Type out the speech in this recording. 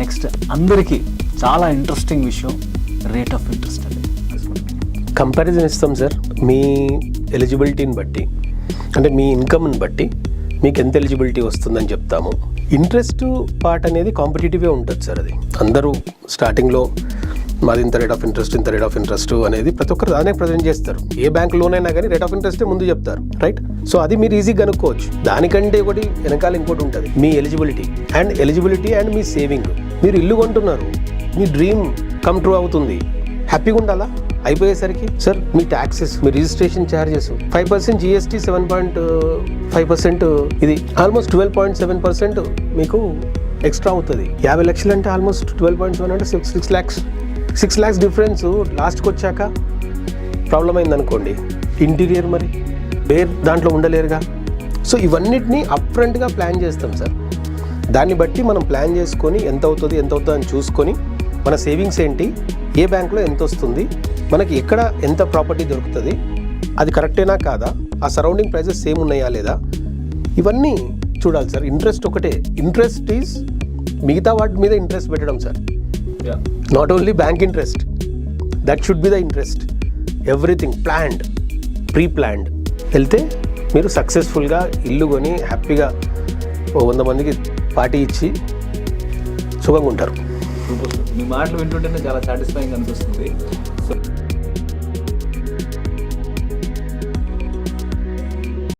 Next అందరికీ చాలా interesting విషయం రేట్ ఆఫ్ ఇంట్రెస్ట్ అండి. కంపారిజన్ ఇస్తాం సార్, మీ ఎలిజిబిలిటీని బట్టి, అంటే మీ ఇన్కమ్ని బట్టి మీకు ఎంత ఎలిజిబిలిటీ వస్తుందని చెప్తాము. ఇంట్రెస్ట్ పార్ట్ అనేది కాంపిటేటివే ఉంటుంది సార్. అది అందరూ స్టార్టింగ్లో మాది ఇంత రేట్ ఆఫ్ ఇంట్రెస్ట్ అనేది ప్రతి ఒక్కరు దానే ప్రజెంట్ చేస్తారు. ఏ బ్యాంక్ లోన్ అయినా కానీ రేట్ ఆఫ్ ఇంట్రెస్టే ముందు చెప్తారు, రైట్? సో అది మీరు ఈజీగా కనుక్కోవచ్చు. దానికంటే ఒకటి వెనకాల ఇంకోటి ఉంటుంది, మీ ఎలిజిబిలిటీ అండ్ మీ సేవింగ్. మీరు ఇల్లు కొంటున్నారు, మీ డ్రీమ్ కమ్ ట్రూ అవుతుంది, హ్యాపీగా ఉండాలా? అయిపోయేసరికి సార్ మీ ట్యాక్సెస్, మీ రిజిస్ట్రేషన్ ఛార్జెస్ 5%, GST 7.5%, ఇది ఆల్మోస్ట్ 12.7% మీకు ఎక్స్ట్రా అవుతుంది. 50 లక్షలు అంటే ఆల్మోస్ట్ 12.7 అంటే 6 lakhs డిఫరెన్స్. లాస్ట్కి వచ్చాక ప్రాబ్లం అయిందనుకోండి, ఇంటీరియర్ మరి వేర్ దాంట్లో ఉండలేరుగా. సో ఇవన్నిటినీ అప్ఫ్రంట్గా ప్లాన్ చేస్తాం సార్. దాన్ని బట్టి మనం ప్లాన్ చేసుకొని ఎంత అవుతుంది అని చూసుకొని మన సేవింగ్స్ ఏంటి, ఏ బ్యాంక్లో ఎంత వస్తుంది, మనకి ఎక్కడ ఎంత ప్రాపర్టీ దొరుకుతుంది, అది కరెక్టేనా కాదా, ఆ సరౌండింగ్ ప్రైజెస్ సేమ్ ఉన్నాయా లేదా, ఇవన్నీ చూడాలి సార్. ఇంట్రెస్ట్ ఒకటే, ఇంట్రెస్ట్ ఈజ్ మిగతా వాటి మీద ఇంట్రెస్ట్ పెట్టడం sir. Not only bank interest, that should be the interest. Everything pre planned వెళ్తే మీరు సక్సెస్ఫుల్గా ఇల్లు కొని హ్యాపీగా 100 మందికి పార్టీ ఇచ్చి సుఖంగా ఉంటారు. మీ మాటలు వింటుంటేనే చాలా సాటిస్ఫైయింగ్ అనిపిస్తుంది. సో